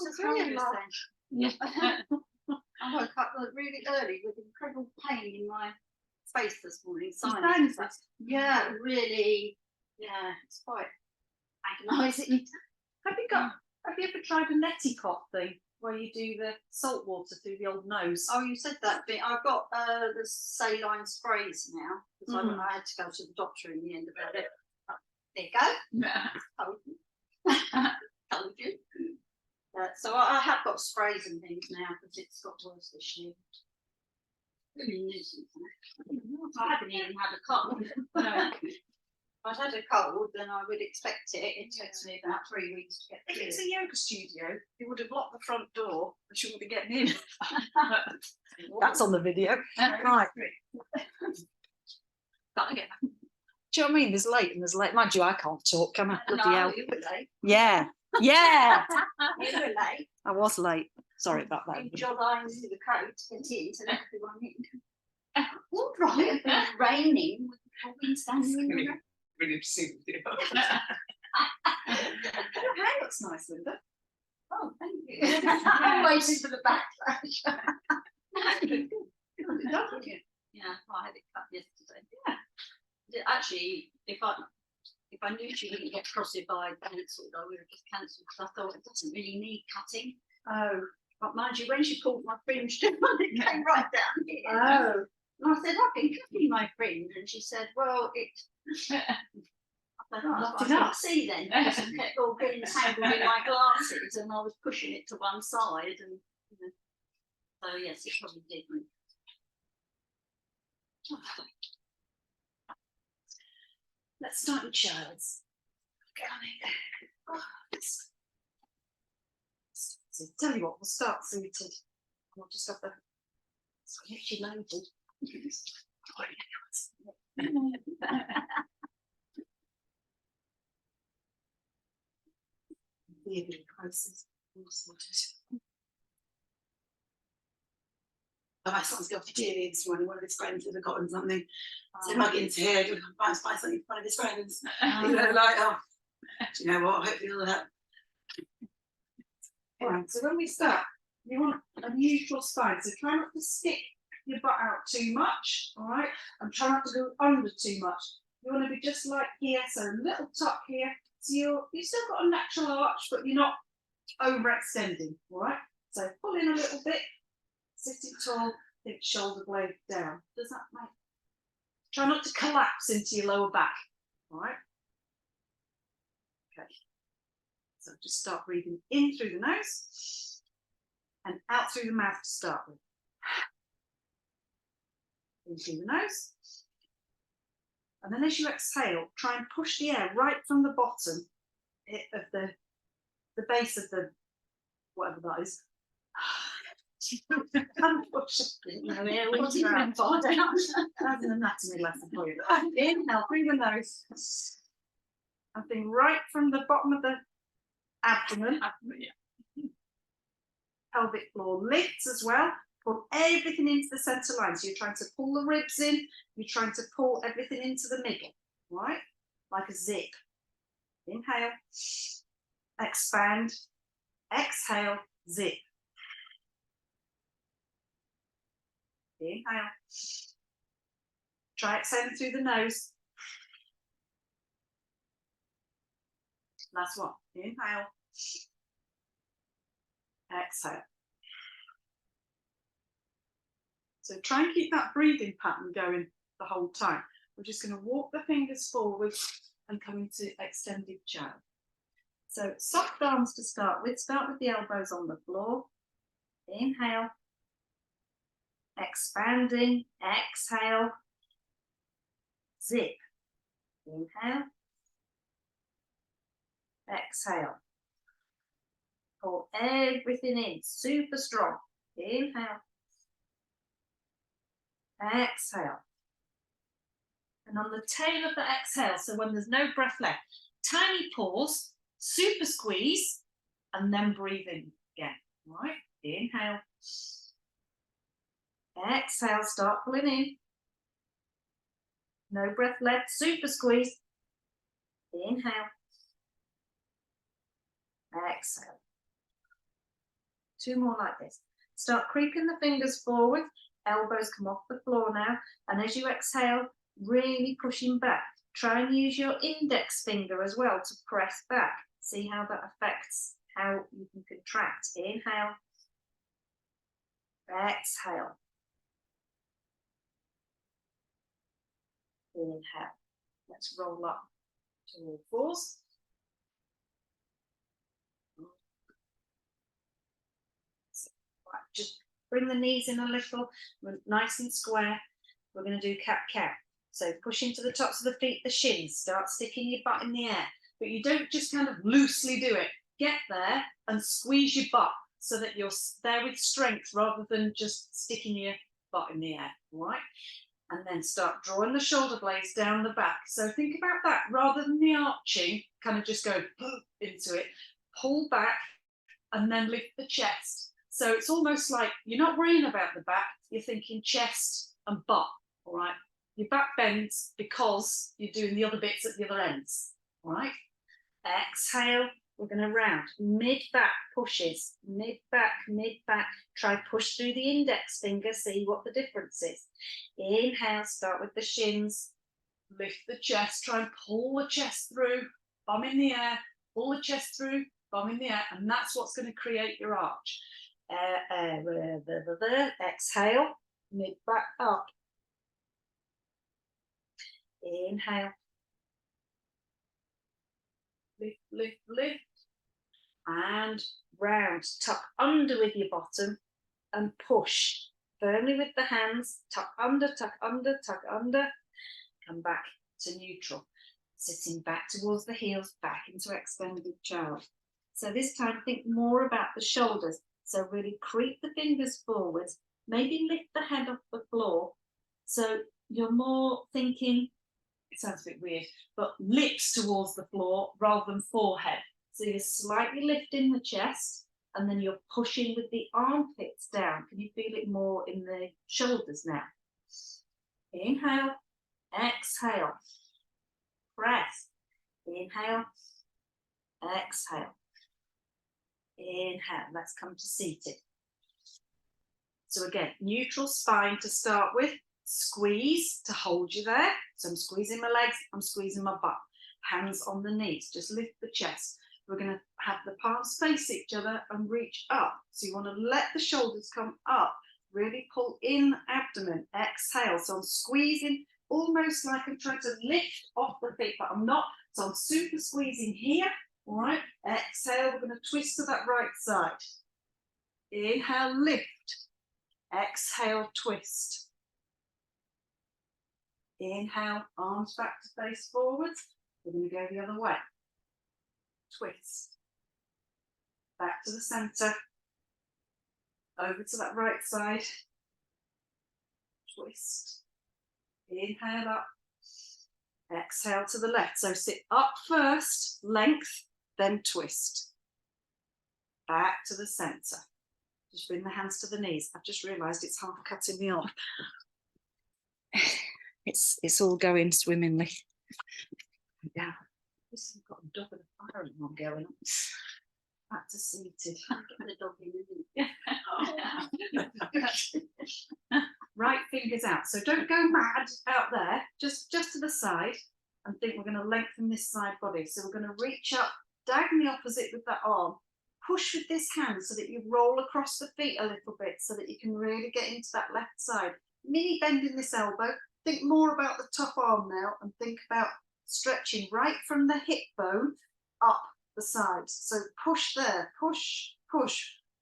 Mrs. Harris then. Yeah. I woke up really early with incredible pain in my face this morning. Sinuses. Yeah, really. Yeah, it's quite agonising. Have you ever tried a neti pot thing where you do the salt water through the old nose? Oh, you said that bit. I've got the saline sprays now because I had to go to the doctor in the end about it. There you go. Yeah. Told you. So I have got sprays and things now because it's got worse this year. I haven't even had a cold. No. If I'd had a cold, then I would expect it. It takes me about 3 weeks to get If through. it's a yoga studio, you would have locked the front door and she wouldn't be getting in. That's on the video. Right. Gotta get back. Do you know what I mean? There's late and there's late. Mind you, I can't talk, can I? Bloody hell. You were late. Yeah. Yeah. You were late. I was late. Sorry about that. You your lines in the coat to get in to let everyone in. All right. It's raining with the wind standing in the room. Really see with you. Your hair looks nice, Linda. Oh, thank you. I'm waiting for the backlash. Yeah, I had it cut yesterday. Yeah. Actually, if I knew she wouldn't get crossified cancelled, I would have just cancelled because I thought it doesn't really need cutting. Oh. But mind you, when she pulled my fringe down, it came right down here. Oh. And I said, I've been cutting my fringe, and she said, well, it. I said, oh, Not I enough. can't see then because it kept all getting tangled in my glasses, and I was pushing it to one side, and so yes, it probably did move. Let's start with Charles. So tell you what, we'll start seated. We'll just have the switchy loaded. Really crisis. All sorted. Oh, my son's got to GD this morning. One of his friends had forgotten something. So Muggins here, to buy something for one of his friends. You know, like, oh, do you know what? Hopefully all that. Alright, so when we start, you want a neutral spine. So try not to stick your butt out too much, alright? And try not to go under too much. You want to be just like here, so a little tuck here. So you've still got a natural arch, but you're not overextending, alright? So pull in a little bit, sitting tall, think shoulder blade down. Does that make? Try not to collapse into your lower back, alright? Okay. So just start breathing in through the nose and out through the mouth to start with. In through the nose. And then as you exhale, try and push the air right from the bottom of the base of the, whatever that is. And push it. No, air into your far down. That's an anatomy lesson for you. Inhale through the nose. And then right from the bottom of the abdomen. Pelvic floor lifts as well. Pull everything into the centre line. So you're trying to pull the ribs in. You're trying to pull everything into the middle. Right? Like a zip. Inhale. Expand. Exhale. Zip. Inhale. Try exhaling through the nose. Last one. Inhale. Exhale. So try and keep that breathing pattern going the whole time. We're just going to walk the fingers forward and come into extended child. So soft arms to start with. Start with the elbows on the floor. Inhale. Expanding. Exhale. Zip. Inhale. Exhale. Pull everything in. Super strong. Inhale. Exhale. And on the tail of the exhale, so when there's no breath left, tiny pause, super squeeze, and then breathe in again. All right? Inhale. Exhale, start pulling in. No breath left, super squeeze. Inhale. Exhale. 2 more like this. Start creeping the fingers forward, elbows come off the floor now, and as you exhale, really pushing back. Try and use your index finger as well to press back. See how that affects how you can contract. Inhale, exhale, inhale. Let's roll up to all fours. Right, just bring the knees in a little, nice and square. We're going to do cat-cow. So push into the tops of the feet, the shins, start sticking your butt in the air. But you don't just kind of loosely do it. Get there and squeeze your butt so that you're there with strength rather than just sticking your butt in the air, all right? And then start drawing the shoulder blades down the back. So think about that, rather than the arching, kind of just go into it, pull back and then lift the chest. So it's almost like you're not worrying about the back, you're thinking chest and butt, all right? Your back bends because you're doing the other bits at the other ends, all right? Exhale, we're going to round. Mid-back pushes, mid-back. Try push through the index finger, see what the difference is. Inhale, start with the shins, lift the chest, try and pull the chest through, bum in the air, pull the chest through, bum in the air, and that's what's going to create your arch. Exhale, mid-back up. Inhale. Lift, and round, tuck under with your bottom and push firmly with the hands, tuck under, come back to neutral, sitting back towards the heels, back into extended child. So this time think more about the shoulders, so really creep the fingers forwards, maybe lift the head off the floor, so you're more thinking, it sounds a bit weird, but lips towards the floor rather than forehead. So you're slightly lifting the chest and then you're pushing with the armpits down. Can you feel it more in the shoulders now? Inhale, exhale, press. Inhale, exhale, inhale. Let's come to seated. So again, neutral spine to start with. Squeeze to hold you there. So I'm squeezing my legs, I'm squeezing my butt. Hands on the knees, just lift the chest. We're going to have the palms face each other and reach up. So you want to let the shoulders come up. Really pull in abdomen. Exhale. So I'm squeezing almost like I'm trying to lift off the feet, but I'm not. So I'm super squeezing here. All right. Exhale. We're going to twist to that right side. Inhale, lift. Exhale, twist. Inhale, arms back to face forwards. We're going to go the other way. Twist. Back to the centre. Over to that right side. Twist. Inhale up. Exhale to the left. So sit up first, length, then twist. Back to the centre. Just bring the hands to the knees. I've just realised it's half cutting me off. It's all going swimmingly. Yeah. This has got a dog and a fire alarm going on. Back to seated. Get the dog in, isn't it? Right fingers out. So don't go mad out there. Just to the side and think we're going to lengthen this side body. So we're going to reach up, diagonally opposite with that arm. Push with this hand so that you roll across the feet a little bit so that you can really get into that left side. Mini bend in this elbow. Think more about the top arm now and think about stretching right from the hip bone up the sides. So push there, push,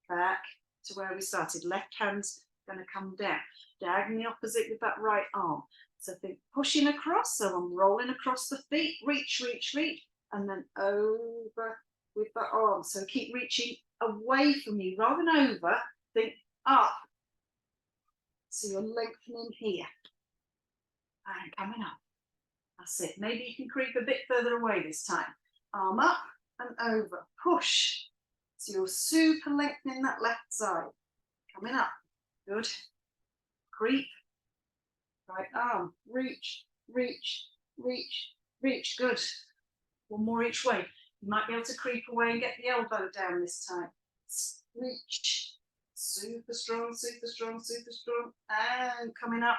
back to where we started. Left hand's going to come down, diagonally opposite with that right arm. So think pushing across, so I'm rolling across the feet, reach, and then over with that arm. So keep reaching away from you rather than over, think up. So you're lengthening here. And coming up. That's it. Maybe you can creep a bit further away this time. Arm up and over. Push. So you're super lengthening that left side. Coming up. Good. Creep. Right arm. Reach. Good. One more each way. You might be able to creep away and get the elbow down this time. Reach. Super strong, super strong, super strong. And coming up.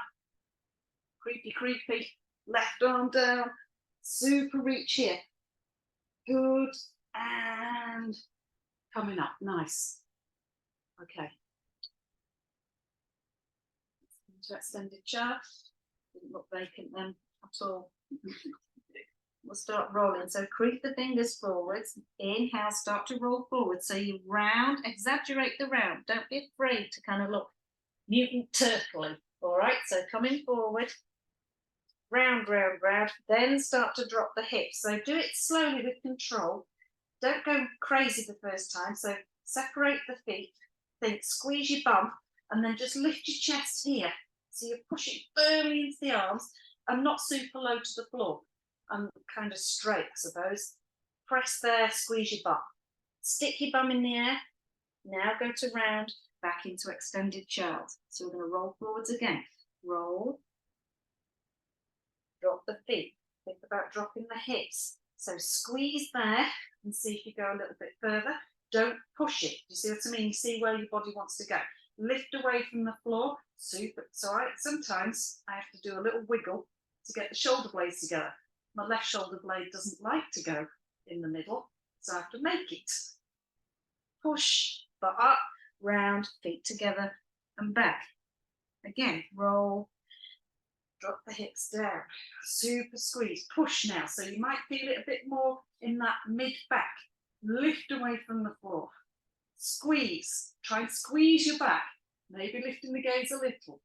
Creepy, creepy. Left arm down. Super reach here. Good. And coming up. Nice. Okay. Into extended chair. Didn't look vacant then at all. We'll start rolling. So creep the fingers forwards. Inhale, start to roll forward. So you round, exaggerate the round. Don't be afraid to kind of look mutant turtle-y. All right, so coming forward. Round, round, round. Then start to drop the hips. So do it slowly with control. Don't go crazy the first time. So separate the feet. Think, squeeze your bum, and then just lift your chest here. So you're pushing firmly into the arms and not super low to the floor. And kind of straight, I suppose. Press there, squeeze your bum. Stick your bum in the air. Now go to round, back into extended child. So we're going to roll forwards again. Roll. Drop the feet. Think about dropping the hips. So squeeze there and see if you go a little bit further. Don't push it. You see what I mean? You see where your body wants to go. Lift away from the floor. Super. So sometimes I have to do a little wiggle to get the shoulder blades together. My left shoulder blade doesn't like to go in the middle, so I have to make it. Push, but up, round, feet together, and back. Again, roll, drop the hips down, super squeeze, push now. So you might feel it a bit more in that mid-back. Lift away from the floor. Squeeze, try and squeeze your back, maybe lifting the gaze a little.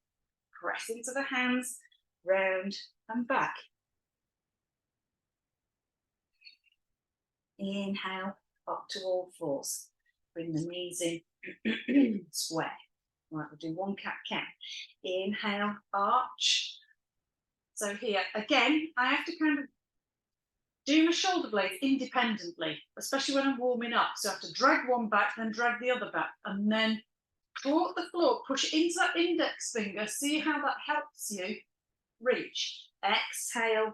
Press into the hands, round and back. Inhale, up to all fours. Bring the knees in, square. Right, we'll do one cat-cow. Inhale, arch. So here, again, I have to kind of do my shoulder blades independently, especially when I'm warming up. So I have to drag one back, then drag the other back, and then claw the floor, push into that index finger, see how that helps you reach. Exhale,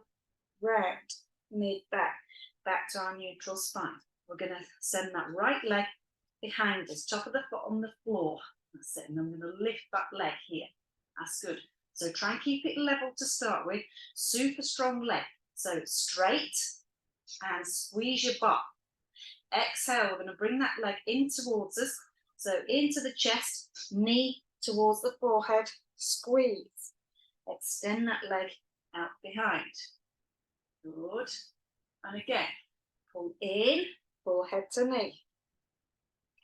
round, mid-back. Back to our neutral spine. We're going to send that right leg behind us, top of the foot on the floor. That's it. And I'm going to lift that leg here. That's good. So try and keep it level to start with. Super strong leg. So straight and squeeze your butt. Exhale. We're going to bring that leg in towards us. So into the chest, knee towards the forehead. Squeeze. Extend that leg out behind. Good. And again, pull in, forehead to knee.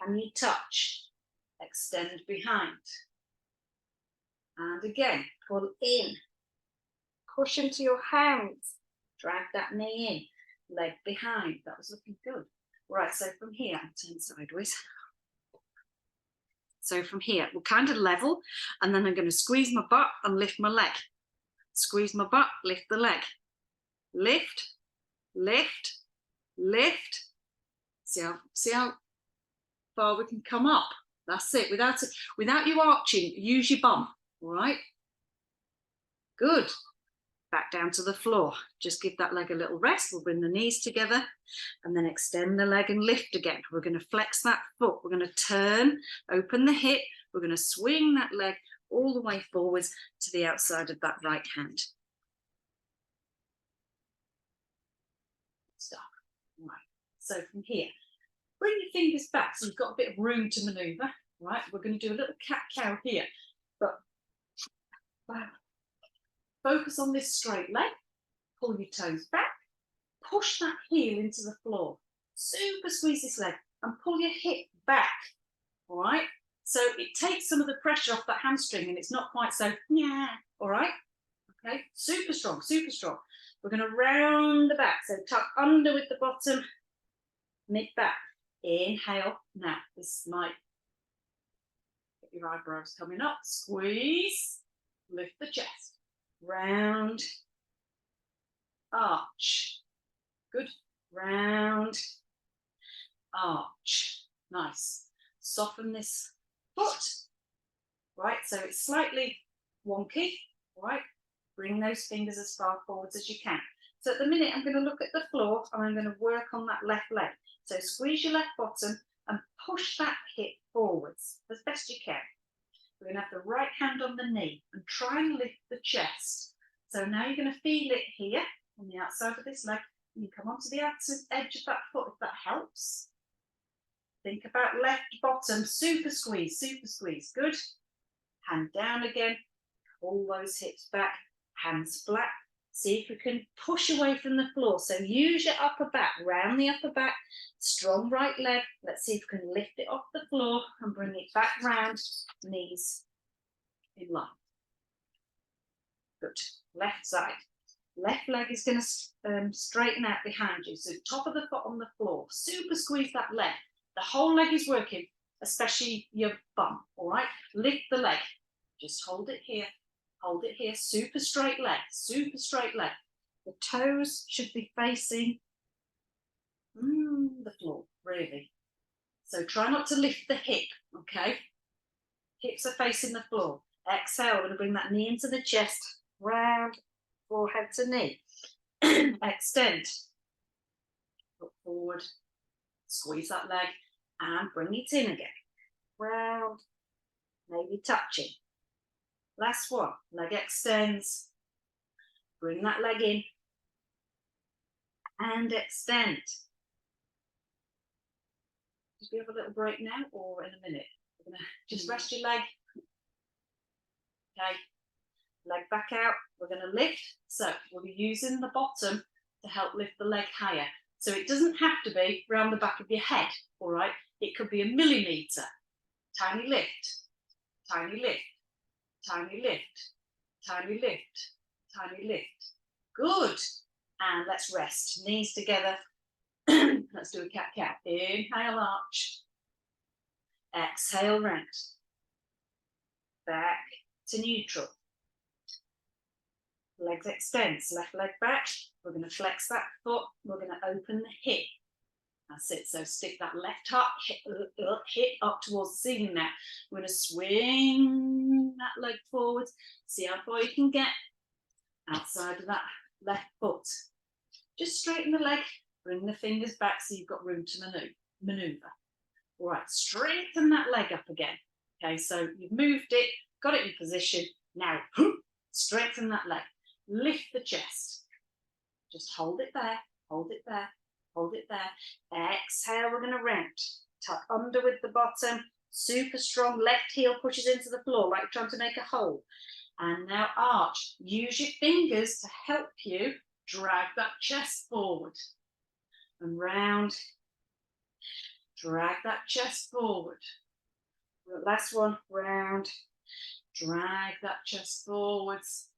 Can you touch? Extend behind. And again, pull in. Push into your hands. Drag that knee in. Leg behind. That was looking good. Right, so from here, I'll turn sideways. So from here, we'll kind of level, and then I'm going to squeeze my butt and lift my leg. Squeeze my butt, lift the leg. Lift. Lift, lift. See how far we can come up. That's it. Without you arching, use your bum. All right. Good. Back down to the floor. Just give that leg a little rest. We'll bring the knees together and then extend the leg and lift again. We're going to flex that foot. We're going to turn, open the hip. We're going to swing that leg all the way forwards to the outside of that right hand. Stop. Right. So from here, bring your fingers back so you've got a bit of room to manoeuvre. Right. We're going to do a little cat-cow here, but focus on this straight leg. Pull your toes back. Push that heel into the floor. Super squeeze this leg and pull your hip back. All right. So it takes some of the pressure off that hamstring and it's not quite so, yeah. All right. Okay. Super strong, super strong. We're going to round the back. So tuck under with the bottom, mid back. Inhale. Now, this might get your eyebrows coming up. Squeeze. Lift the chest. Round. Arch. Good. Round. Arch. Nice. Soften this foot. Right. So it's slightly wonky. Right. Bring those fingers as far forwards as you can. So at the minute, I'm going to look at the floor and I'm going to work on that left leg. So squeeze your left bottom and push that hip forwards as best you can. We're going to have the right hand on the knee and try and lift the chest. So now you're going to feel it here on the outside of this leg. You come onto the outer edge of that foot if that helps. Think about left bottom, super squeeze, super squeeze. Good. Hand down again. Pull those hips back, hands flat. See if we can push away from the floor. So use your upper back, round the upper back, strong right leg. Let's see if we can lift it off the floor and bring it back round, knees in line. Good. Left side. Left leg is going to straighten out behind you. So top of the foot on the floor. Super squeeze that leg. The whole leg is working, especially your bum, all right? Lift the leg. Just hold it here. Hold it here. Super straight leg. Super straight leg. The toes should be facing the floor, really. So try not to lift the hip, okay? Hips are facing the floor. Exhale, we're going to bring that knee into the chest, round, forehead to knee. Extend. Look forward. Squeeze that leg and bring it in again. Round, maybe touching. Last one, leg extends. Bring that leg in and extend. Did we have a little break now or in a minute? We're going to just rest your leg. Okay, leg back out. We're going to lift. So we'll be using the bottom to help lift the leg higher. So it doesn't have to be around the back of your head, all right? It could be a millimetre. Tiny lift, tiny lift, tiny lift, tiny lift, tiny lift. Good. And let's rest. Knees together. Let's do a cat-cow. Inhale, arch. Exhale, round. Back to neutral. Legs extends. Left leg back. We're going to flex that foot. We're going to open the hip. That's it. So stick that left hip up towards the ceiling now. We're going to swing that leg forward. See how far you can get outside of that left foot. Just straighten the leg. Bring the fingers back so you've got room to maneuver. All right, straighten that leg up again. Okay, so you've moved it, got it in position. Now, straighten that leg. Lift the chest. Just hold it there, hold it there, hold it there. Exhale, we're going to round. Tuck under with the bottom. Super strong. Left heel pushes into the floor like trying to make a hole. And now arch. Use your fingers to help you drag that chest forward. And round. Drag that chest forward. Last one, round. Drag that chest forwards.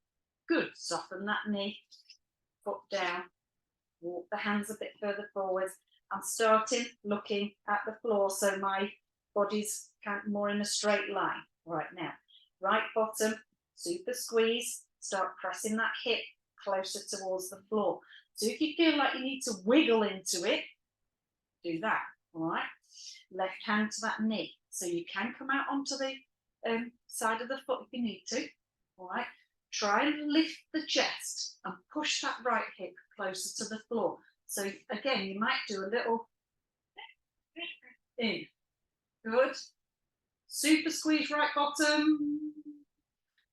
Good. Soften that knee. Foot down. Walk the hands a bit further forwards. I'm starting looking at the floor so my body's kind of more in a straight line. Right now, right bottom, super squeeze. Start pressing that hip closer towards the floor. So if you feel like you need to wiggle into it, do that. All right. Left hand to that knee. So you can come out onto the side of the foot if you need to. All right. Try and lift the chest and push that right hip closer to the floor. So again, you might do a little in. Good. Super squeeze right bottom.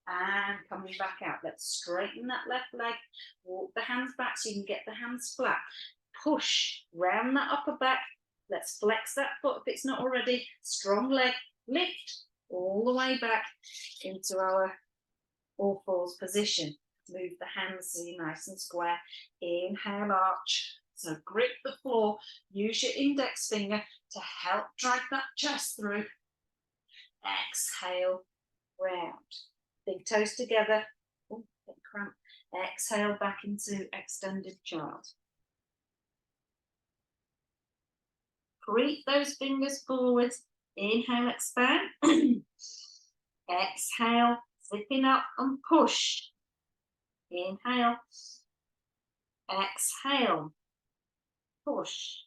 And coming back out. Let's straighten that left leg. Walk the hands back so you can get the hands flat. Push round that upper back. Let's flex that foot if it's not already. Strong leg. Lift all the way back into our all fours position. Move the hands so you're nice and square. Inhale, arch. So grip the floor. Use your index finger to help drag that chest through. Exhale, round. Big toes together. Oh, get cramp. Exhale back into extended child. Creep those fingers forwards. Inhale, expand. Exhale, zipping up and push. Inhale. Exhale. Push.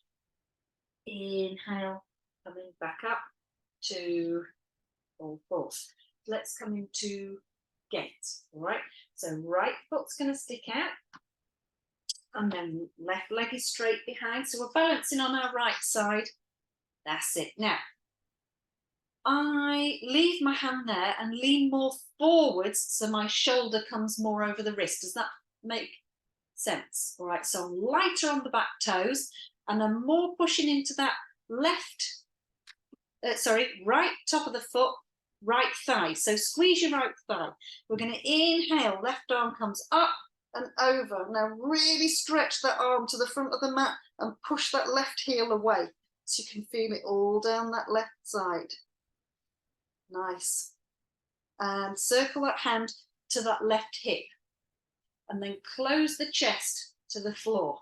Inhale. Coming back up to all fours. Let's come into gate. All right. So right foot's going to stick out. And then left leg is straight behind. So we're balancing on our right side. That's it. Now, I leave my hand there and lean more forwards so my shoulder comes more over the wrist. Does that make sense? All right, so I'm lighter on the back toes and I'm more pushing into that right top of the foot, right thigh. So squeeze your right thigh. We're going to inhale, left arm comes up and over. Now really stretch that arm to the front of the mat and push that left heel away so you can feel it all down that left side. Nice. And circle that hand to that left hip and then close the chest to the floor.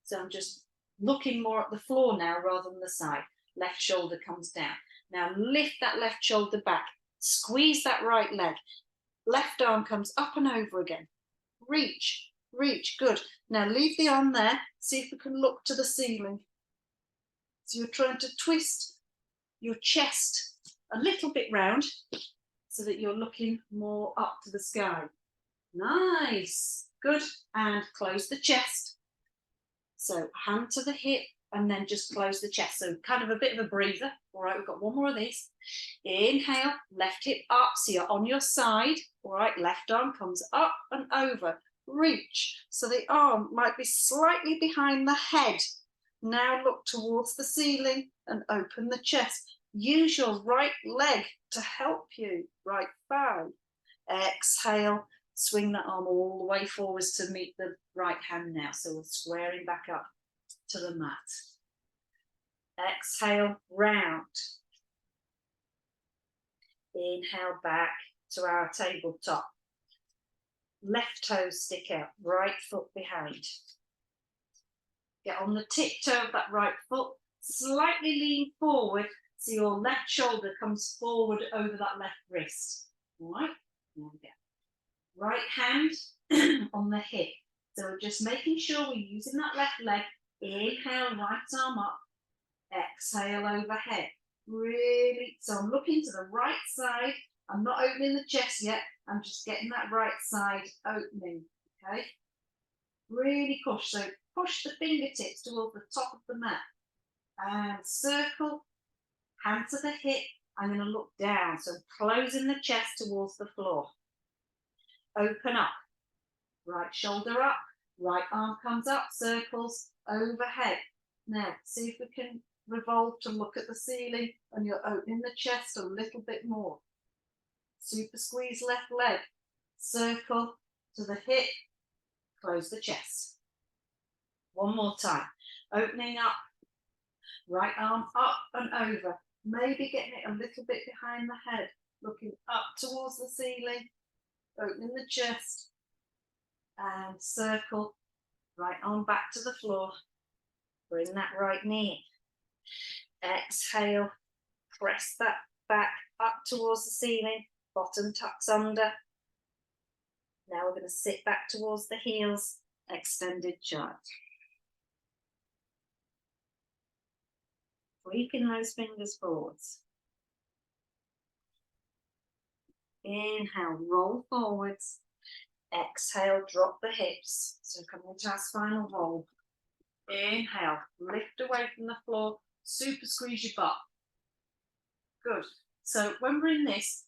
So I'm just looking more at the floor now rather than the side. Left shoulder comes down. Now lift that left shoulder back. Squeeze that right leg. Left arm comes up and over again. Reach, reach, good. Now leave the arm there. See if we can look to the ceiling. So you're trying to twist your chest a little bit round so that you're looking more up to the sky. Nice, good. And close the chest. So hand to the hip and then just close the chest. So kind of a bit of a breather. All right, we've got one more of these. Inhale, left hip up, so you're on your side. All right, left arm comes up and over. Reach, so the arm might be slightly behind the head. Now look towards the ceiling and open the chest. Use your right leg to help you, right thigh. Exhale, swing that arm all the way forwards to meet the right hand now. So we're squaring back up to the mat. Exhale, round. Inhale back to our tabletop. Left toes stick out, right foot behind. Get on the tiptoe of that right foot, slightly lean forward so your left shoulder comes forward over that left wrist. All right, there we go. Right hand on the hip. So we're just making sure we're using that left leg. Inhale, right arm up. Exhale, overhead. Really, so I'm looking to the right side. I'm not opening the chest yet. I'm just getting that right side opening, okay? Really push. So push the fingertips towards the top of the mat. And circle, hand to the hip. I'm going to look down. So closing the chest towards the floor. Open up. Right shoulder up. Right arm comes up, circles, overhead. Now, see if we can revolve to look at the ceiling and you're opening the chest a little bit more. Super squeeze left leg. Circle to the hip. Close the chest. One more time. Opening up. Right arm up and over. Maybe getting it a little bit behind the head. Looking up towards the ceiling. Opening the chest. And circle. Right arm back to the floor. Bring that right knee in. Exhale. Press that back up towards the ceiling. Bottom tucks under. Now we're going to sit back towards the heels. Extended child. Sweeping those fingers forwards. Inhale, roll forwards. Exhale, drop the hips. So come into our spinal roll. Inhale, lift away from the floor. Super squeeze your butt. Good. So when we're in this,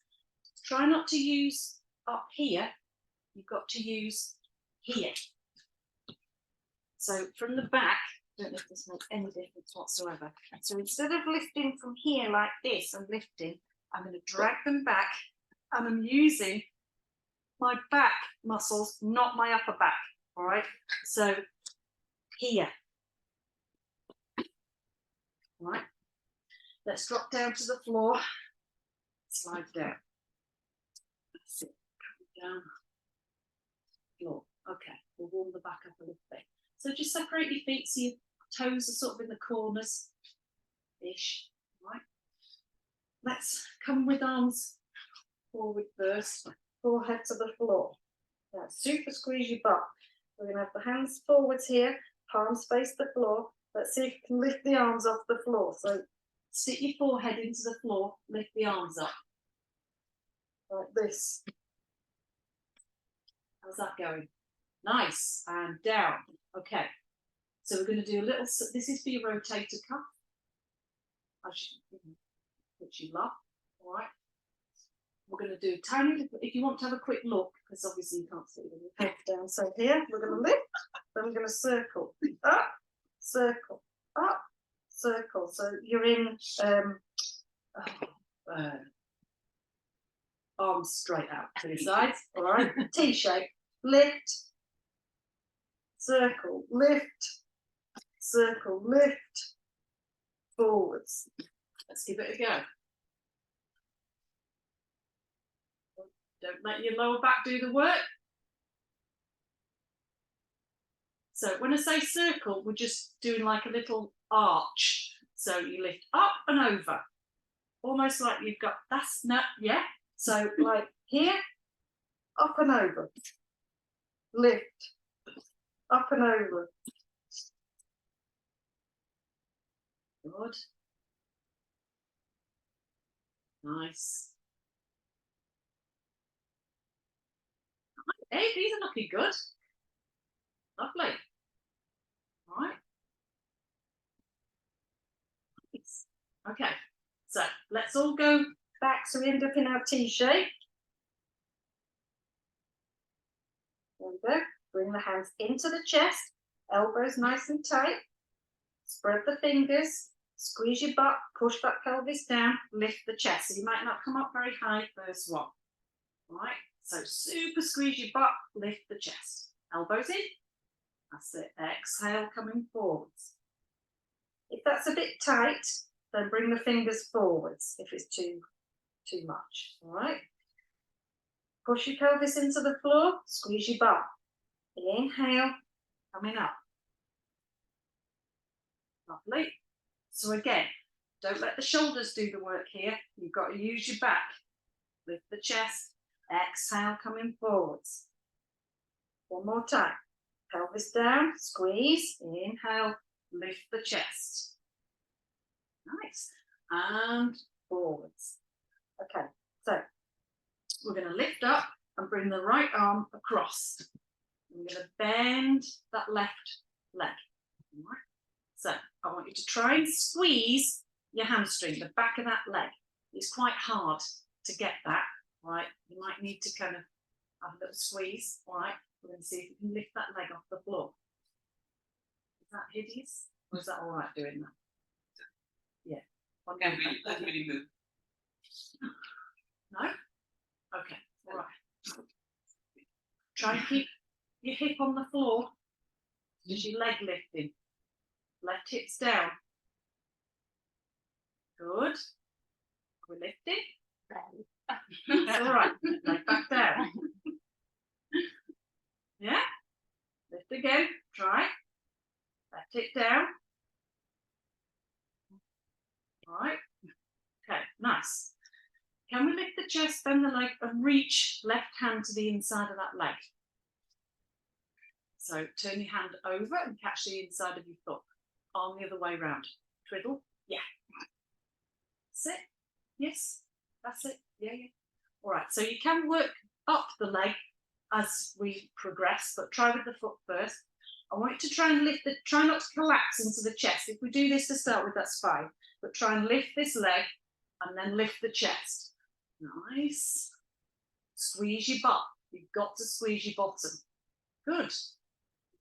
try not to use up here. You've got to use here. So from the back, I don't know if this makes any difference whatsoever. So instead of lifting from here like this and lifting, I'm going to drag them back and I'm using my back muscles, not my upper back. All right. So here. All right. Let's drop down to the floor. Slide down. That's it. Down. Floor. Okay. We'll warm the back up a little bit. So just separate your feet so your toes are sort of in the corners. Ish. Right. Let's come with arms forward first. Forehead to the floor. Now super squeeze your butt. We're going to have the hands forwards here. Palms face the floor. Let's see if you can lift the arms off the floor. So stick your forehead into the floor, lift the arms up. Like this. How's that going? Nice. And down. Okay. So we're going to do a little, this is for your rotator cuff, which you love. we're going to do tiny little, if you want to have a quick look, because obviously you can't see with your head down. So here, we're going to lift, then we're going to circle, up, circle, up, circle. So you're in arms straight out to the sides, all right? T shape, lift, circle, lift, circle, lift, forwards. Let's give it a go. Don't let your lower back do the work. So when I say circle, we're just doing like a little arch. So you lift up and over, almost like you've got, that's not, yeah. So like here, up and over, lift, up and over. Good. Nice. Hey, these are looking good. Lovely. All right. Nice. Okay, so let's all go back so we end up in our T shape. There we go. Bring the hands into the chest, elbows nice and tight. Spread the fingers, squeeze your butt, push that pelvis down, lift the chest. So you might not come up very high first one. All right, so super squeeze your butt, lift the chest. Elbows in. That's it. Exhale, coming forwards. If that's a bit tight, then bring the fingers forwards if it's too much. All right. Push your pelvis into the floor, squeeze your butt. Inhale, coming up. Lovely. So again, don't let the shoulders do the work here. You've got to use your back. Lift the chest. Exhale, coming forwards. One more time. Pelvis down, squeeze. Inhale, lift the chest. Nice. And forwards. Okay, so we're going to lift up and bring the right arm across. I'm going to bend that left leg. All right. So I want you to try and squeeze your hamstring, the back of that leg. It's quite hard to get that, right? You might need to kind of have a little squeeze, all right? We're going to see if you can lift that leg off the floor. Is that hideous? Or is that all right doing that? Yeah. Let's really move. No? Okay, all right. Try and keep your hip on the floor. Just your leg lifting. Left hips down. Good. We're lifting. That's all right. Leg back down. Yeah. Lift again. Try. Left hip down. All right. Okay, nice. Can we lift the chest, bend the leg, and reach left hand to the inside of that leg? So turn your hand over and catch the inside of your foot. Arm the other way round. Twiddle. Yeah. That's it. Yes. That's it. Yeah, yeah. All right. So you can work up the leg as we progress, but try with the foot first. I want you to try and lift try not to collapse into the chest. If we do this to start with, that's fine. But try and lift this leg and then lift the chest. Nice. Squeeze your butt. You've got to squeeze your bottom. Good.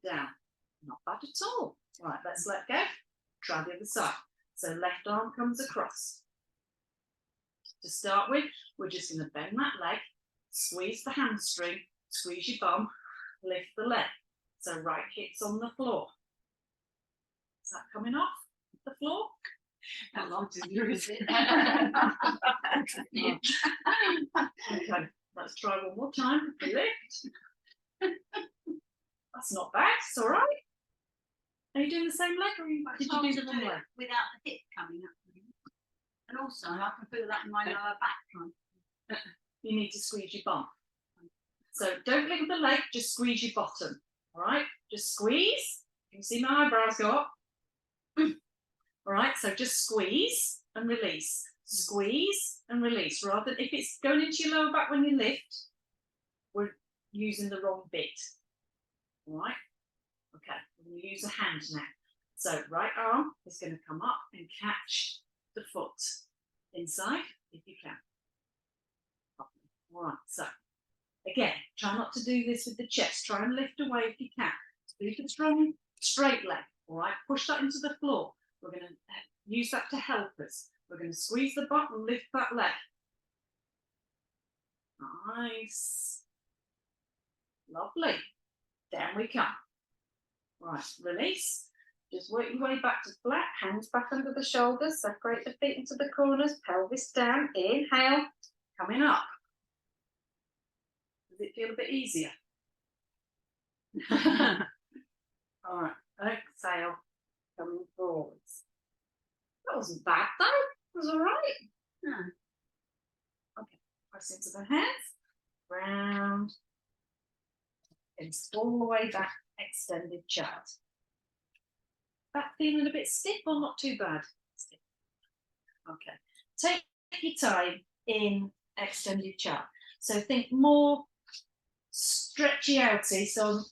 Down. Not bad at all. Right, let's let go. Try the other side. So left arm comes across. To start with, we're just going to bend that leg, squeeze the hamstring, squeeze your bum, lift the leg. So right hip's on the floor. Is that coming off the floor? That lot is yours. Okay, let's try one more time. Lift. That's not bad. It's all right. Are you doing the same leg, or did you do the wrong leg? Without the hip coming up? And also, I can feel that in my lower back. You need to squeeze your bum. So don't lift the leg, just squeeze your bottom. All right, just squeeze. You can see my eyebrows go up. All right, so just squeeze and release. Squeeze and release. Rather than if it's going into your lower back when you lift, we're using the wrong bit. All right. Okay, we're going to use a hand now. So right arm is going to come up and catch the foot inside if you can. All right, so again, try not to do this with the chest. Try and lift away if you can. Super strong, straight leg. All right, push that into the floor. We're going to use that to help us. We're going to squeeze the butt and lift that leg. Nice. Lovely. Down we come. Right, release. Just work your way back to flat, hands back under the shoulders, separate the feet into the corners, pelvis down, inhale, coming up. Does it feel a bit easier? All right, exhale, coming forwards. That wasn't bad though, it was all right. Yeah. Okay, press into the hands, round, and all the way back, extended child. Back feeling a bit stiff or not too bad? Stiff. Okay, take your time in extended child. So think more stretchy outy. So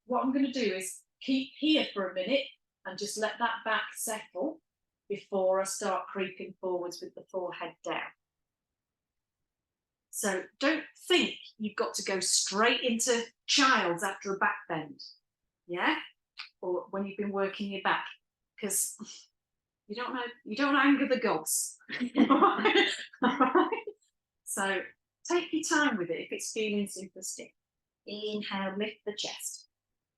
what I'm going to do is keep here for a minute and just let that back settle before I start creeping forwards with the forehead down. So don't think you've got to go straight into child's after a back bend, yeah? Or when you've been working your back, because you don't anger the gods. So take your time with it if it's feeling super stiff. Inhale, lift the chest.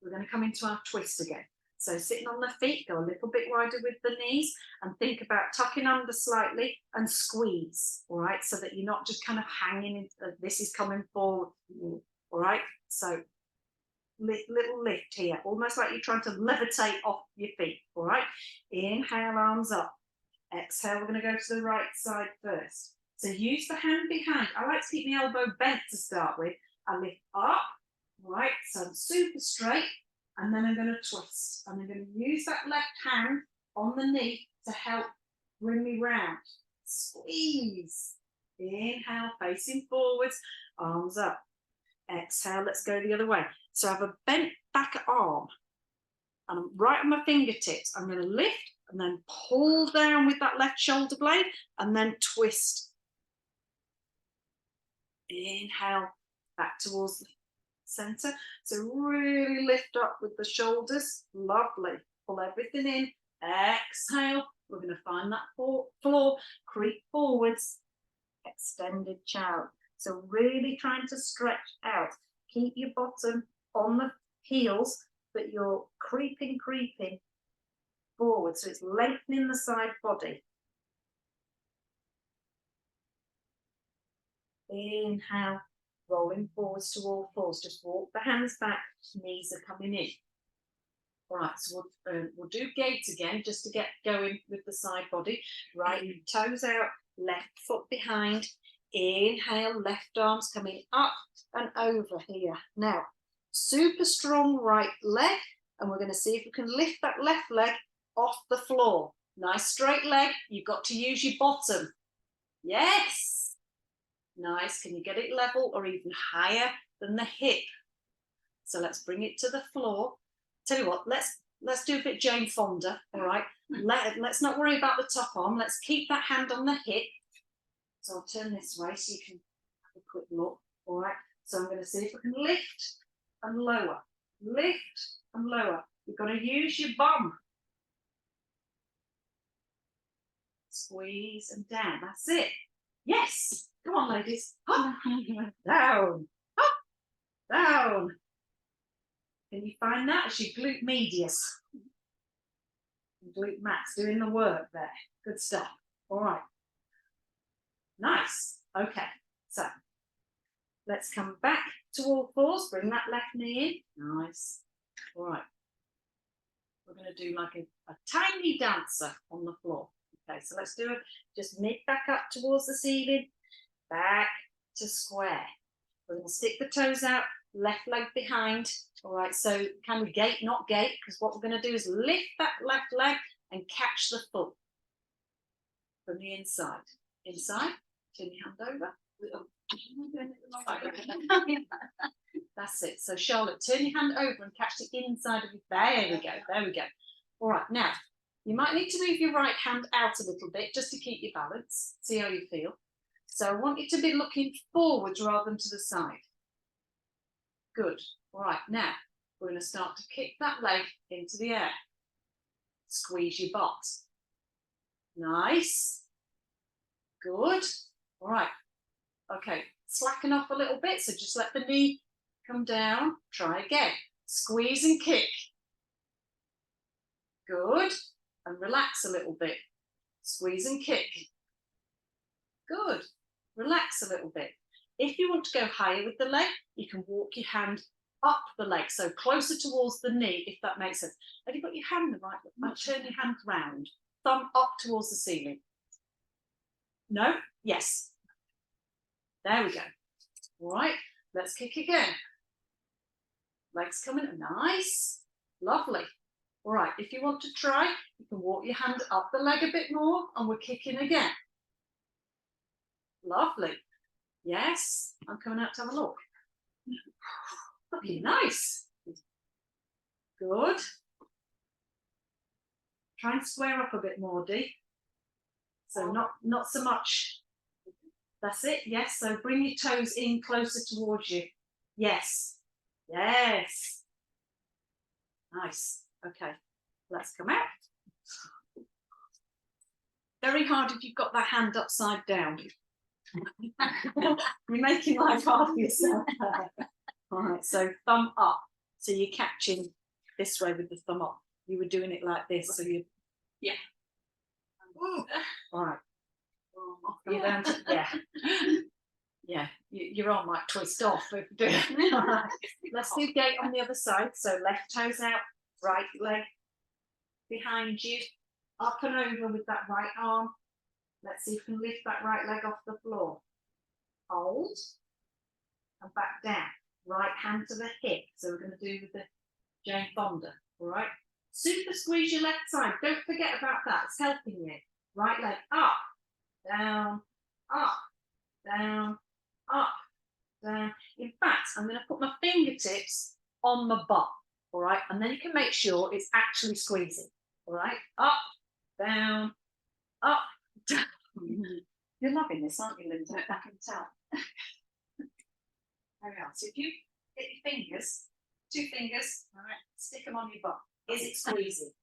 We're going to come into our twist again. So sitting on the feet, go a little bit wider with the knees and think about tucking under slightly and squeeze, all right? So that you're not just kind of hanging, this is coming forward, all right? So little lift here, almost like you're trying to levitate off your feet, all right? Inhale, arms up. Exhale, we're going to go to the right side first. So use the hand behind. I like to keep my elbow bent to start with. I lift up, all right? So I'm super straight. And then I'm going to twist. And I'm going to use that left hand on the knee to help bring me round. Squeeze. Inhale, facing forwards, arms up. Exhale, let's go the other way. So I have a bent back arm. And I'm right on my fingertips. I'm going to lift and then pull down with that left shoulder blade and then twist. Inhale, back towards the center. So really lift up with the shoulders. Lovely. Pull everything in. Exhale. We're going to find that floor. Creep forwards. Extended child. So really trying to stretch out. Keep your bottom on the heels, but you're creeping forward. So it's lengthening the side body. Inhale. Rolling forwards to all fours. Just walk the hands back, knees are coming in. All right, so we'll do gate again just to get going with the side body. Right, toes out, left foot behind. Inhale, left arms coming up and over here. Now, super strong right leg, and we're going to see if we can lift that left leg off the floor. Nice straight leg. You've got to use your bottom. Yes. Nice. Can you get it level or even higher than the hip? So let's bring it to the floor. Tell you what, let's do a bit Jane Fonda, all right? Let's not worry about the top arm. Let's keep that hand on the hip. So I'll turn this way so you can have a quick look, all right? So I'm going to see if I can lift and lower. Lift and lower. You've got to use your bum. Squeeze and down. That's it. Yes. Come on, ladies. Up, down, up, down. Can you find that? It's your glute medius. Glute max doing the work there. Good stuff. All right. Nice. Okay. So let's come back to all fours. Bring that left knee in. Nice. All right. We're going to do like a tiny dancer on the floor. Okay. So let's do it. Just mid back up towards the ceiling. Back to square. We're going to stick the toes out, left leg behind. All right, so kind of gate, not gate, because what we're going to do is lift that left leg and catch the foot from the inside. Inside, turn your hand over. That's it. So Charlotte, turn your hand over and catch the inside of your, there we go, there we go. All right, now, you might need to move your right hand out a little bit just to keep your balance. See how you feel. So I want you to be looking forwards rather than to the side. Good. All right, now we're going to start to kick that leg into the air. Squeeze your butt. Nice. Good. All right. Okay, slacken off a little bit, so just let the knee come down. Try again. Squeeze and kick. Good. And relax a little bit. Squeeze and kick. Good. Relax a little bit. If you want to go higher with the leg, you can walk your hand up the leg, so closer towards the knee, if that makes sense. Have you got your hand the right way? Turn your hand round. Thumb up towards the ceiling. No? Yes. There we go. All right, let's kick again. Legs coming, nice, lovely. All right, if you want to try, you can walk your hand up the leg a bit more and we're kicking again. Lovely. Yes, I'm coming out to have a look. Looking nice. Good. Try and square up a bit more, Dee. So not so much. That's it, yes. So bring your toes in closer towards you. Yes. Yes. Nice. Okay, let's come out. Very hard if you've got that hand upside down. You're making life hard for yourself. All right, so thumb up. So you're catching this way with the thumb up. You were doing it like this, so you. Yeah. All right. You're down to, yeah. Yeah, your arm might twist off if you do it. Right. Let's do gate on the other side. So left toes out, right leg behind you, up and over with that right arm. Let's see if you can lift that right leg off the floor. Hold and back down. Right hand to the hip. So we're going to do with the Jane Fonda. All right. Super squeeze your left side. Don't forget about that. It's helping you. Right leg up, down, up, down, up, down. In fact, I'm going to put my fingertips on my butt. All right. And then you can make sure it's actually squeezing. All right. Up, down, up, down. You're loving this, aren't you, Linda? I can tell. There we are. So if you get your fingers, 2 fingers, all right, stick them on your butt. Is it squeezing?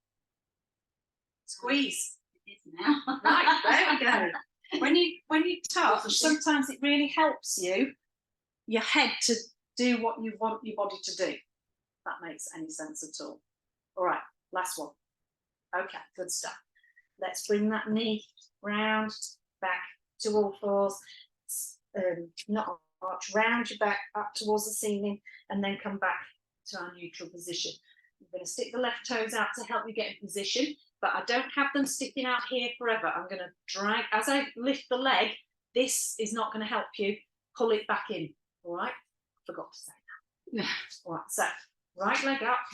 Squeeze. It is now. Right, there we go. When you touch, sometimes it really helps your head to do what you want your body to do. If that makes any sense at all. All right, last one. Okay, good stuff. Let's bring that knee round, back to all fours. Not arch, round your back up towards the ceiling, and then come back to our neutral position. I'm going to stick the left toes out to help you get in position, but I don't have them sticking out here forever. I'm going to drag, as I lift the leg, this is not going to help you, pull it back in, all right? Forgot to say that. All right, so right leg up,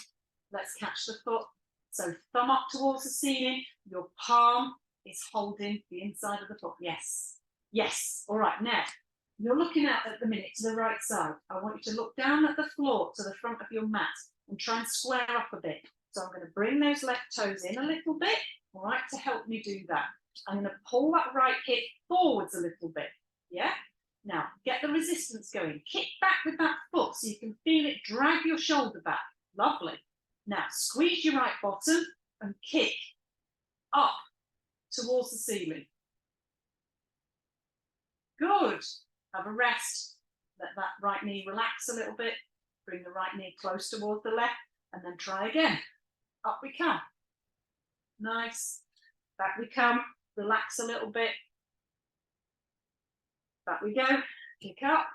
let's catch the foot. So thumb up towards the ceiling, your palm is holding the inside of the foot. Yes, yes. All right, now, you're looking out at the minute to the right side. I want you to look down at the floor to the front of your mat and try and square up a bit. So I'm going to bring those left toes in a little bit, all right, to help me do that. I'm going to pull that right hip forwards a little bit, yeah? Now, get the resistance going. Kick back with that foot so you can feel it drag your shoulder back. Lovely. Now, squeeze your right bottom and kick up towards the ceiling. Good. Have a rest. Let that right knee relax a little bit. Bring the right knee close towards the left and then try again. Up we come. Nice. Back we come. Relax a little bit. Back we go. Kick up.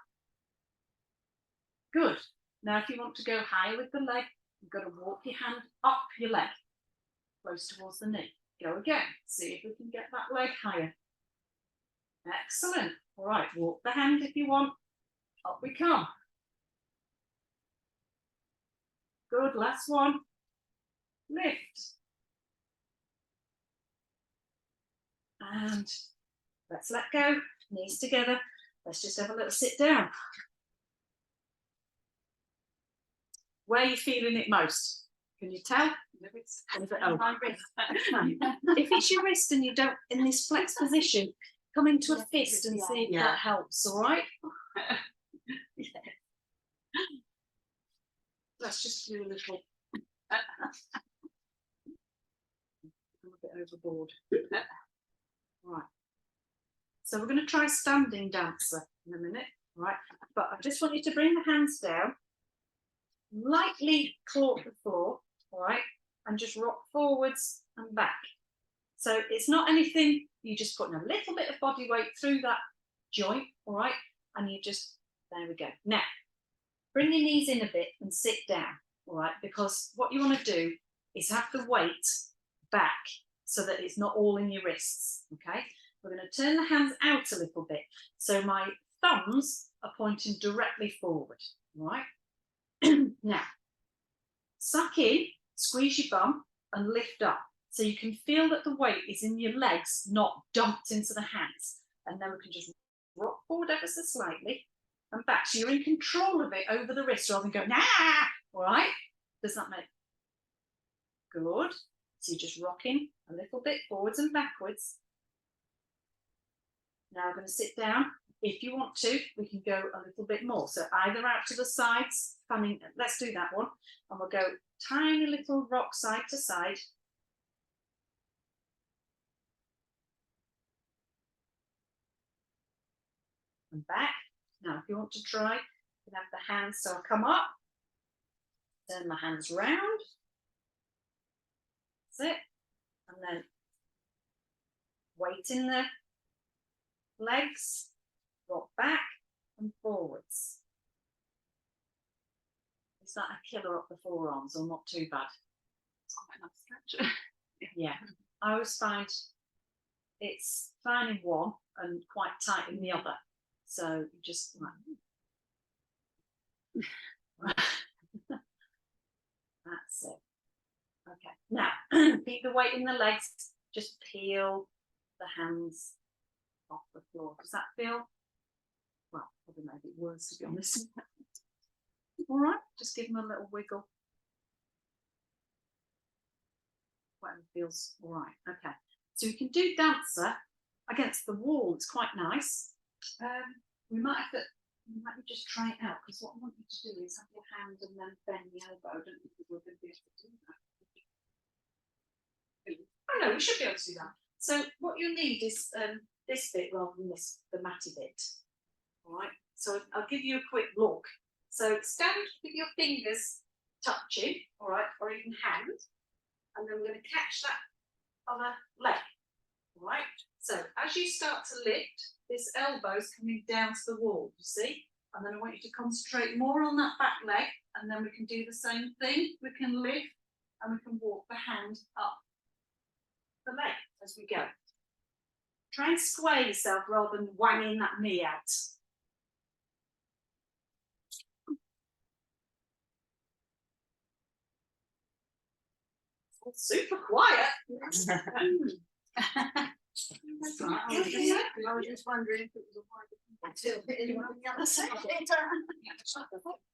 Good. Now, if you want to go higher with the leg, you've got to walk your hand up your leg, close towards the knee. Go again. See if we can get that leg higher. Excellent. All right, walk the hand if you want. Up we come. Good, last one. Lift. And let's let go. Knees together. Let's just have a little sit down. Where are you feeling it most? Can you tell? Oh. My wrist. If it's your wrist and you don't in this flex position, come into a Yeah, fist and see if yeah. that helps, all right? Let's just do a little. I'm a bit overboard. Right. So we're going to try standing dancer in a minute, right? But I just want you to bring the hands down, lightly claw the floor, all right, and just rock forwards and back. So it's not anything, you're just putting a little bit of body weight through that joint, all right, and you just, there we go. Now, bring your knees in a bit and sit down, all right, because what you want to do is have the weight back so that it's not all in your wrists, okay? We're going to turn the hands out a little bit. So my thumbs are pointing directly forward, all right? Now, suck in, squeeze your bum and lift up. So you can feel that the weight is in your legs, not dumped into the hands. And then we can just rock forward ever so slightly and back. So you're in control of it over the wrist rather than going, ah, all right? Does that make good? So you're just rocking a little bit forwards and backwards. Now I'm going to sit down. If you want to, we can go a little bit more. So either out to the sides, fanning, let's do that one. And we'll go tiny little rock side to side. And back. Now, if you want to try, you can have the hands, so I'll come up, turn my hands round. That's it. And then weight in the legs, rock back and forwards. Is that a killer up the forearms or not too bad? It's quite a nice stretch. Yeah, I always find it's fine in one and quite tight in the other. So you just like that's it. Okay, now keep the weight in the legs, just peel the hands off the floor. Does that feel, well, probably made it worse to be honest. All right, just give them a little wiggle. Whatever feels all right. Okay, so you can do dancer against the wall. It's quite nice. We might have to, let me just try it out, because what I want you to do is have your hand and then bend the elbow. I don't think we're going to be able to do that. Oh no, we should be able to do that. So what you'll need is this bit rather than this, the matty bit. All right, so I'll give you a quick look. So stand with your fingers touching, all right, or even hand, and then we're going to catch that other leg, all right? So as you start to lift, this elbow's coming down to the wall, you see? And then I want you to concentrate more on that back leg, and then we can do the same thing. We can lift and we can walk the hand up the leg as we go. Try and square yourself rather than wanging that knee out. It's super quiet. That's right. I was just wondering if it was a white anyone on the other side.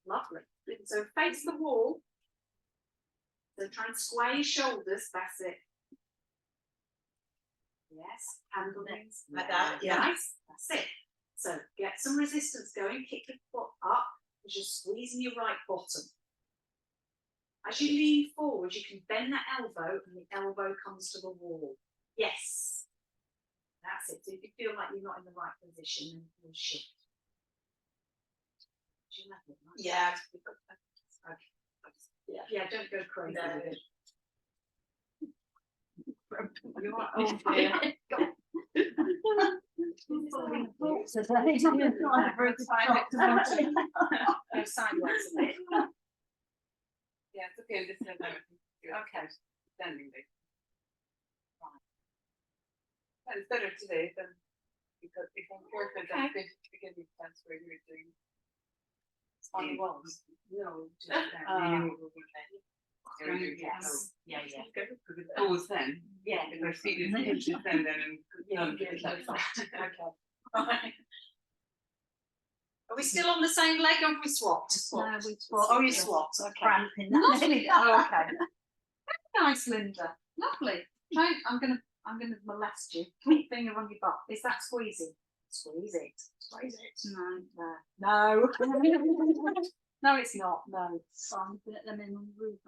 Lovely. So face the wall. So try and square your shoulders. That's it. Yes, handle it like that. Yeah. Nice. That's it. So get some resistance going. Kick your foot up as you're squeezing your right bottom. As you lean forward, you can bend that elbow and the elbow comes to the wall. Yes. That's it. So if you feel like you're not in the right position, then you'll shift. Do you like it? Right? Yeah. Okay. Yeah, don't go crazy with it. You are, oh dear. Go sideways a bit. Yeah, it's okay. This is okay. Standing there. And it's better today than because if I'm careful, then it can be that's where you're doing on the walls. No, just Yes. Yeah. Because it goes then. Yeah. If I see this pinches then Okay. Are we still on the same leg or have we swapped? No, we swapped. Oh, you swapped. Okay. Cramping. Oh, okay. Very nice, Linda. Lovely. I'm gonna molest you. finger on your butt. Is that squeezing? Squeeze it. Squeeze it. No. No. No, it's not. No. I'm gonna let them in on the roof.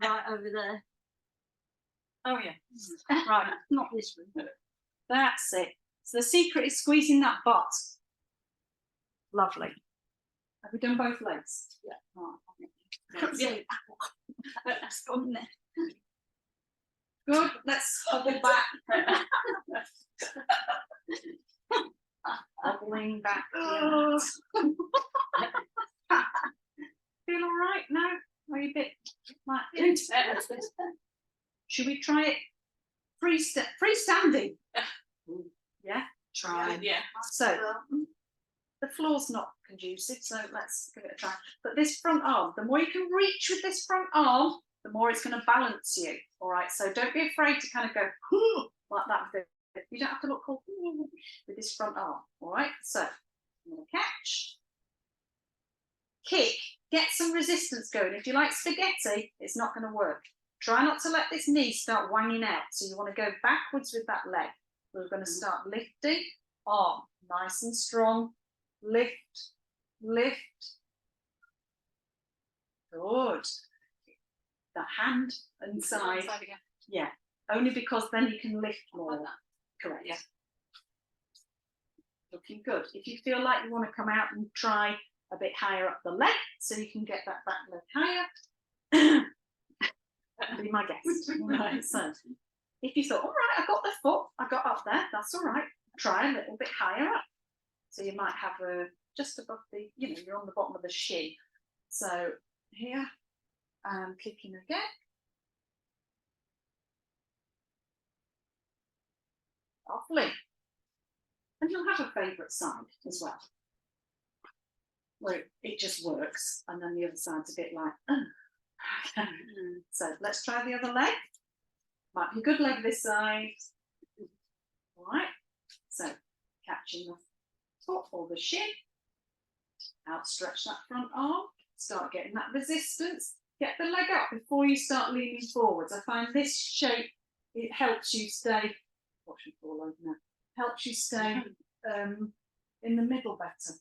Right over there. Oh yeah. Right. Not this room. That's it. So the secret is squeezing that butt. Lovely. Have we done both legs? Yeah. Oh, Yeah. That's gone there. good. Let's hobble back. Hobbling back. Yeah. Feel all right now? Are you a bit like? Should we try it freestanding? Yeah. Try. Yeah. So the floor's not conducive, so let's give it a try. But this front arm, the more you can reach with this front arm, the more it's going to balance you. All right. So don't be afraid to kind of go like that. You don't have to look all with this front arm. All right. So I'm going to catch, kick, get some resistance going. If you like spaghetti, it's not going to work. Try not to let this knee start wanging out. So you want to go backwards with that leg. We're going to start lifting, arm, nice and strong. Lift, lift. Good. The hand inside. Again. Yeah, only because then you can lift more. Like that. Correct. Yeah. Looking good. If you feel like you want to come out and try a bit higher up the leg, so you can get that back leg higher, be my guest. Right, so if you thought, all right, I got the foot, I got up there, that's all right. Try a little bit higher up. So you might have a just above the, you're on the bottom of the shin. So here, kicking again. Lovely. And you'll have a favourite side as well, where it just works, and then the other side's a bit like, So let's try the other leg. Might be a good leg this side. All right. So catching the foot or the shin, outstretch that front arm, start getting that resistance. Get the leg up before you start leaning forwards. I find this shape, it helps you stay. Watch me fall over now. Helps you stay in the middle better.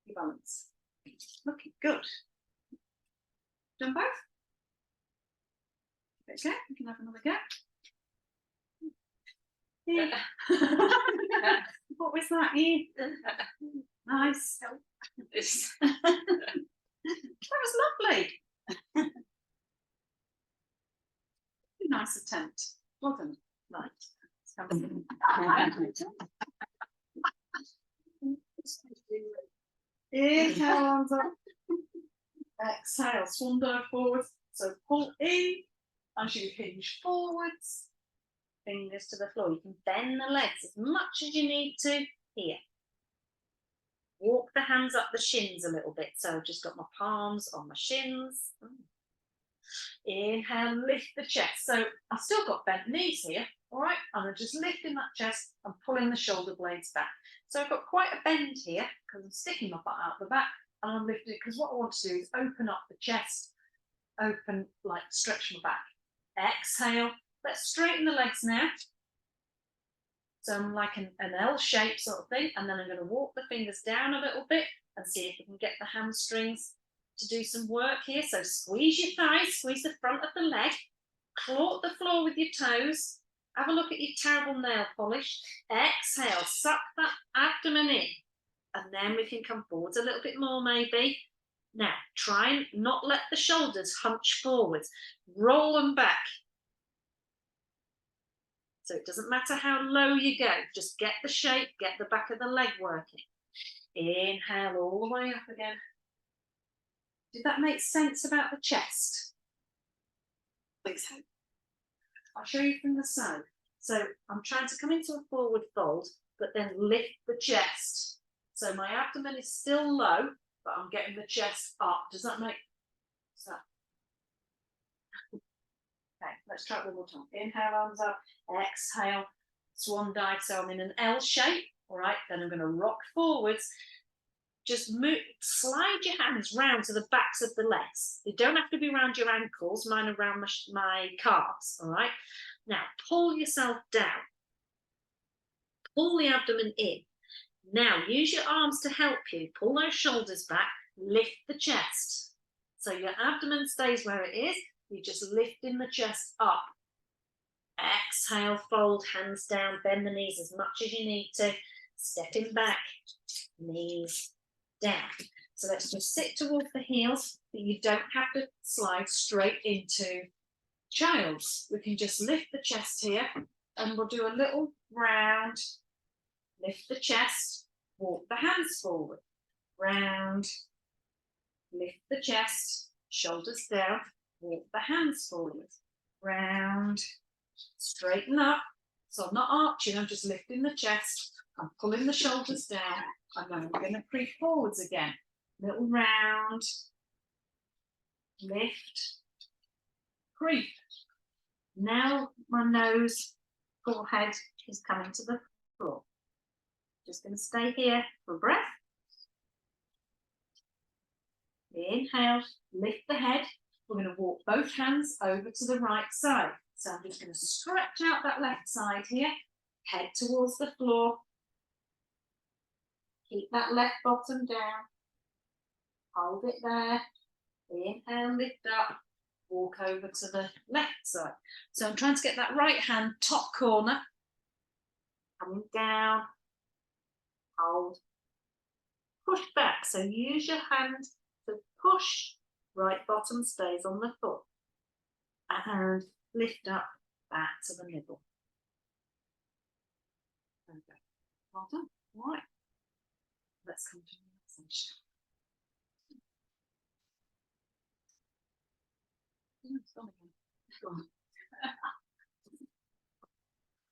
You balance. Looking good. Done both? Okay, you can have another go. Yeah. What was that? Nice. That was lovely. Nice attempt. Well done. Right. Inhale, arms up. Exhale, swan dive forwards. So pull in as you hinge forwards. Fingers to the floor. You can bend the legs as much as you need to here. Walk the hands up the shins a little bit. So I've just got my palms on my shins. Inhale, lift the chest. So I've still got bent knees here. All right, and I'm just lifting that chest and pulling the shoulder blades back. So I've got quite a bend here because I'm sticking my butt out the back, and I'm lifting because what I want to do is open up the chest, open, like stretch my back. Exhale. Let's straighten the legs now. So I'm like an L shape sort of thing, and then I'm going to walk the fingers down a little bit and see if we can get the hamstrings to do some work here. So squeeze your thighs, squeeze the front of the leg, claw the floor with your toes. Have a look at your terrible nail polish. Exhale, suck that abdomen in, and then we can come forwards a little bit more maybe. Now, try and not let the shoulders hunch forwards. Roll them back. So it doesn't matter how low you go, just get the shape, get the back of the leg working. Inhale all the way up again. Did that make sense about the chest? I think so. I'll show you from the side. So I'm trying to come into a forward fold, but then lift the chest. So my abdomen is still low, but I'm getting the chest up. Does that make sense? Okay, let's try it one more time. Inhale, arms up. Exhale, swan dive. So I'm in an L shape. All right, then I'm going to rock forwards. just move, slide your hands round to the backs of the legs. They don't have to be around your ankles, mine are around my calves, all right? Now, pull yourself down. Pull the abdomen in. Now, use your arms to help you. Pull those shoulders back, lift the chest. So your abdomen stays where it is, you're just lifting the chest up. Exhale, fold, hands down, bend the knees as much as you need to. Stepping back, knees down. So let's just sit towards the heels, but you don't have to slide straight into child's. We can just lift the chest here, and we'll do a little round. Lift the chest, walk the hands forward, round, lift the chest, shoulders down, walk the hands forward, round, straighten up. So I'm not arching, I'm just lifting the chest, I'm pulling the shoulders down, and then I'm going to creep forwards again. Little round, lift, creep. Now my nose, forehead is coming to the floor. Just going to stay here for a breath. Inhale, lift the head. We're going to walk both hands over to the right side. So I'm just going to stretch out that left side here, head towards the floor. Keep that left bottom down. Hold it there. Inhale, lift up. Walk over to the left side. So I'm trying to get that right hand top corner. Coming down. Hold, push back, so use your hand to push, right bottom stays on the foot, and lift up back to the middle. Okay, well done. All right, let's come to relaxation.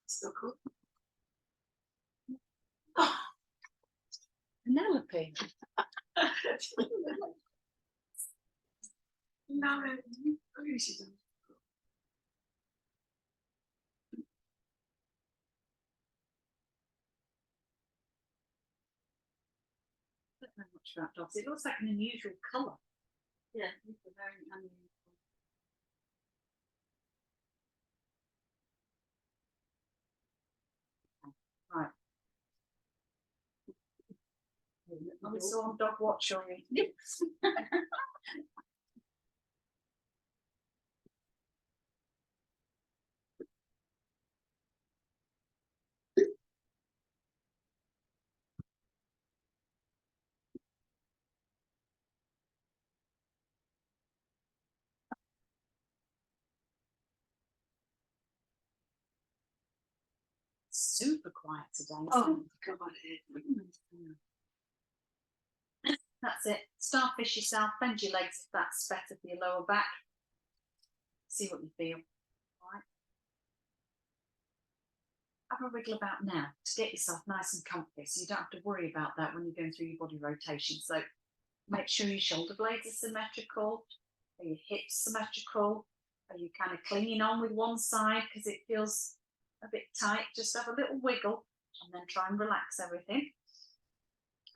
Still cool. Penelope. No, she doesn't. I don't know much about dogs. It looks like an unusual colour. Yeah, it's a very unusual. Right. I saw on Dog Watch on me. Yes. Super quiet today. Oh, God. That's it. Starfish yourself, bend your legs if that's better for your lower back. See what you feel. All right. Have a wriggle about now to get yourself nice and comfy so you don't have to worry about that when you're going through your body rotation. So make sure your shoulder blades are symmetrical. Are your hips symmetrical? Are you kind of clinging on with one side because it feels a bit tight? Just have a little wiggle and then try and relax everything.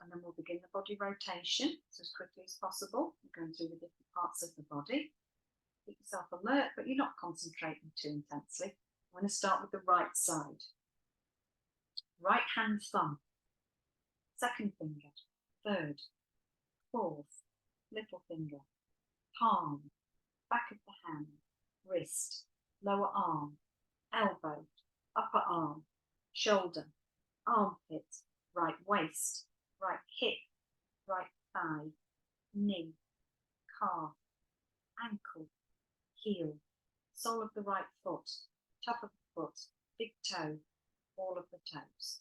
And then we'll begin the body rotation as quickly as possible. We're going through the different parts of the body. Keep yourself alert, but you're not concentrating too intensely. I'm going to start with the right side. Right hand thumb, second finger, third, fourth, little finger, palm, back of the hand, wrist, lower arm, elbow, upper arm, shoulder, armpit, right waist, right hip, right thigh, knee, calf, ankle, heel, sole of the right foot, top of the foot, big toe, all of the toes.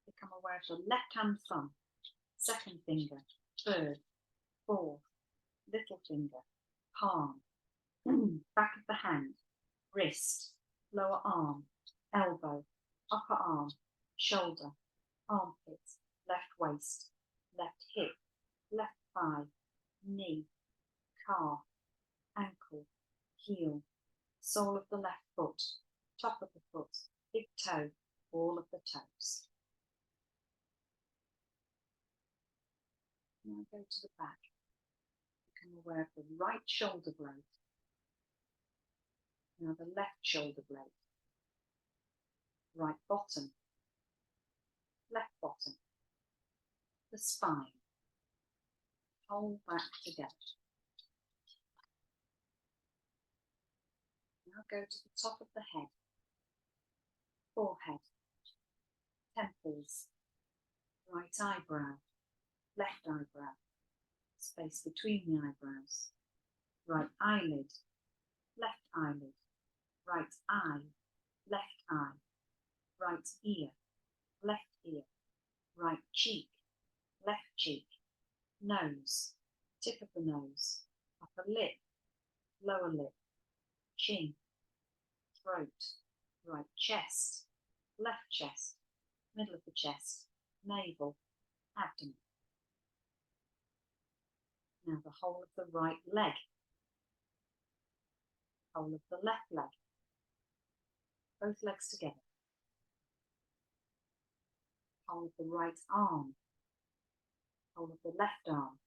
Become aware of the left hand thumb, second finger, third, fourth, little finger, palm, back of the hand, wrist, lower arm, elbow, upper arm, shoulder, armpit, left waist, left hip, left thigh, knee, calf, ankle, heel, sole of the left foot, top of the foot, big toe, all of the toes. Now go to the back. Become aware of the right shoulder blade. Now the left shoulder blade. Right bottom. Left bottom. The spine. Whole back together. Now go to the top of the head. Forehead. Temples. Right eyebrow. Left eyebrow. Space between the eyebrows. Right eyelid. Left eyelid. Right eye. Left eye. Right ear. Left ear. Right cheek. Left cheek. Nose. Tip of the nose. Upper lip. Lower lip. Chin. Throat. Right chest. Left chest. Middle of the chest. Navel. Abdomen. Now the whole of the right leg. Whole of the left leg. Both legs together. Whole of the right arm. Whole of the left arm.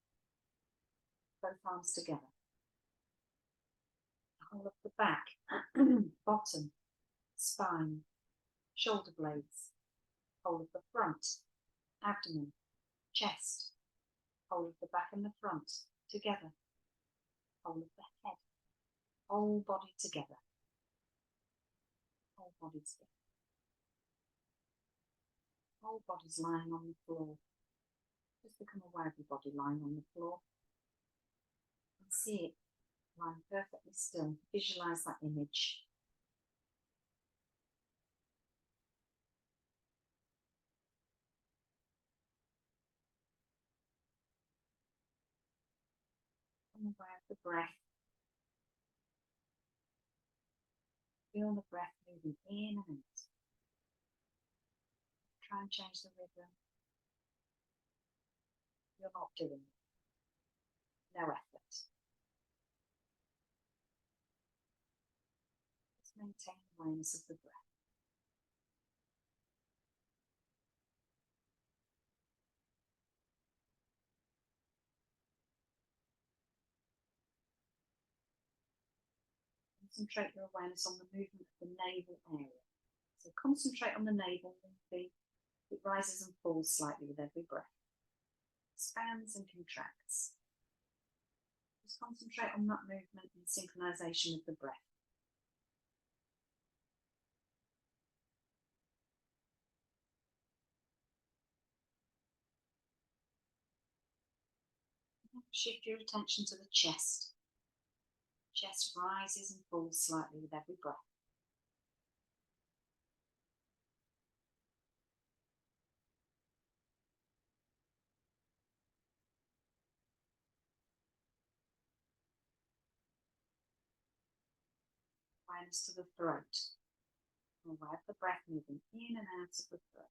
Both arms together. The whole of the back, bottom, spine, shoulder blades. Whole of the front, abdomen, chest. Whole of the back and the front together. Whole of the head. Whole body together. Whole body together. Whole body's lying on the floor. Just become aware of your body lying on the floor. And see it lying perfectly still. Visualize that image. Become aware of the breath. Feel the breath moving in and out. Try and change the rhythm. You're not doing it. No effort. Just maintain awareness of the breath. Concentrate your awareness on the movement of the navel area. So concentrate on the navel moving. It rises and falls slightly with every breath. Expands and contracts. Just concentrate on that movement in synchronization with the breath. Shift your attention to the chest. Chest rises and falls slightly with every breath. Awareness to the throat. Aware of the breath moving in and out of the throat.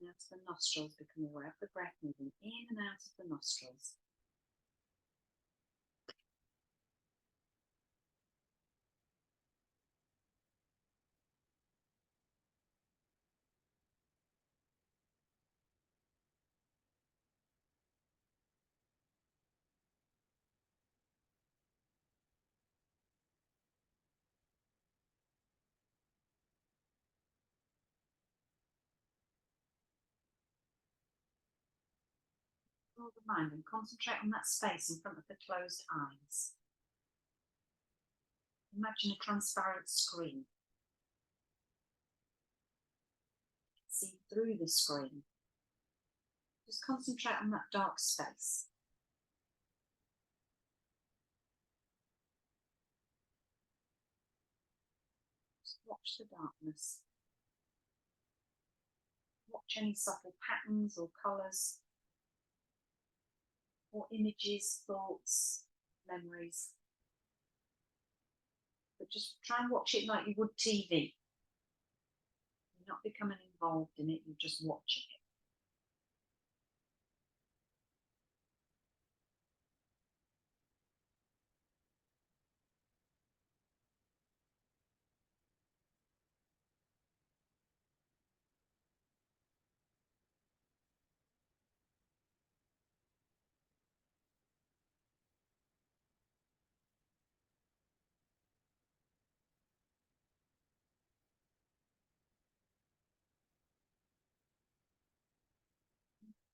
Now to the nostrils, become aware of the breath moving in and out of the nostrils. Draw the mind and concentrate on that space in front of the closed eyes. Imagine a transparent screen. See through the screen. Just concentrate on that dark space. Just watch the darkness. Watch any subtle patterns or colours, or images, thoughts, memories. But just try and watch it like you would TV. You're not becoming involved in it, you're just watching it.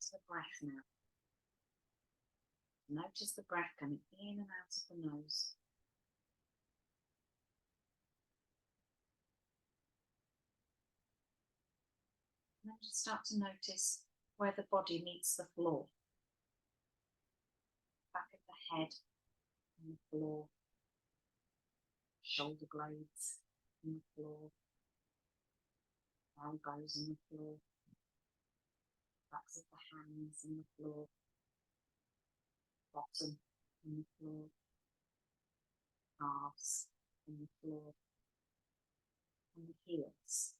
to the breath now. Notice the breath coming in and out of the nose. And then just start to notice where the body meets the floor. Back of the head on the floor. Shoulder blades on the floor. Elbows on the floor. Backs of the hands on the floor. Bottom on the floor. Calves on the floor. And the heels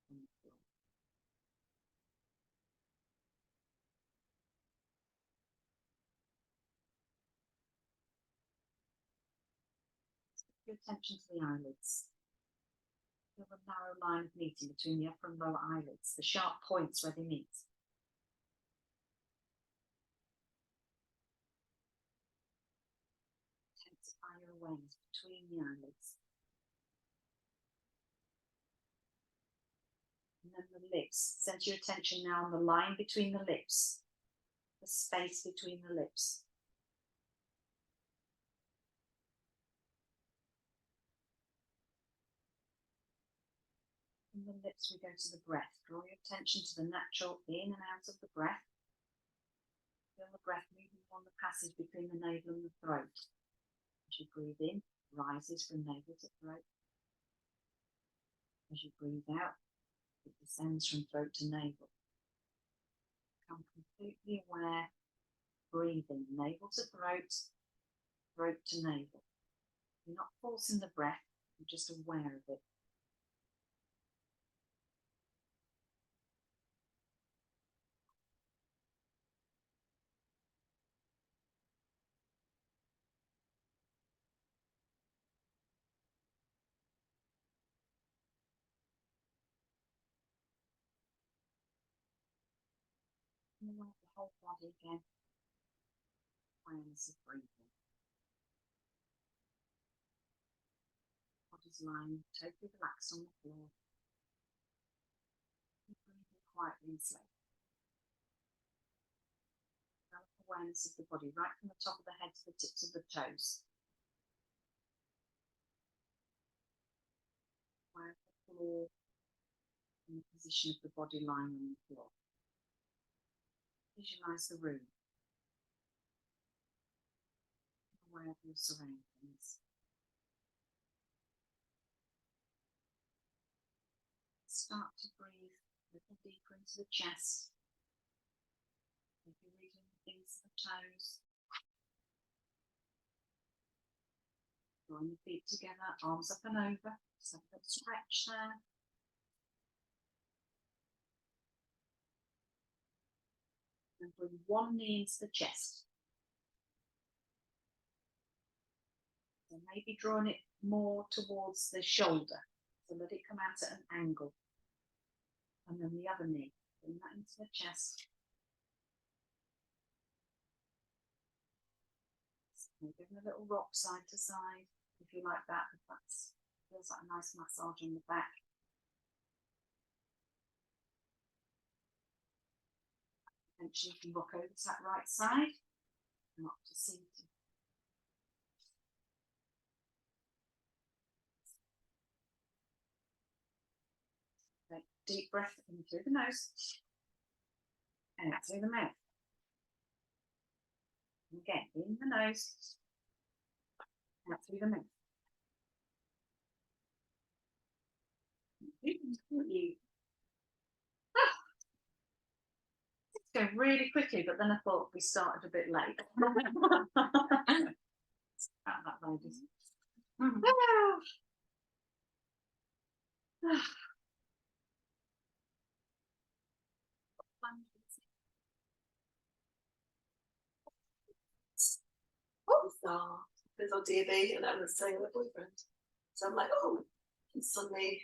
on the floor. Pay attention to the eyelids. Feel the narrow line of meeting between the upper and lower eyelids, the sharp points where they meet. Intensify your awareness between the eyelids. And then the lips. Center your attention now on the line between the lips, the space between the lips. From the lips we go to the breath. Draw your attention to the natural in and out of the breath. Feel the breath moving along the passage between the navel and the throat. As you breathe in, it rises from navel to throat. As you breathe out, it descends from throat to navel. Become completely aware, breathing navel to throat, throat to navel. You're not forcing the breath, you're just aware of it. And aware of the whole body again. Awareness of breathing. Body's lying totally relaxed on the floor. Keep breathing quietly and slowly. Develop awareness of the body right from the top of the head to the tips of the toes. Aware of the floor and the position of the body lying on the floor. Visualize the room. Aware of your surroundings. Start to breathe a little deeper into the chest. Maybe reaching the things of the toes. Drawing the feet together, arms up and over. Just have a little stretch there. And bring one knee into the chest. So maybe drawing it more towards the shoulder. So let it come out at an angle. And then the other knee, bring that into the chest. So give them a little rock side to side, if you like that, if that feels like a nice massage on the back. Eventually you can rock over to that right side, and up to seated. Take a deep breath in through the nose, and out through the mouth. And again, in the nose, out through the mouth. It's going really quickly, but then I thought we started a bit late. That ladies. Bizarre, because on DB and I was saying with my boyfriend. So I'm like, oh, and suddenly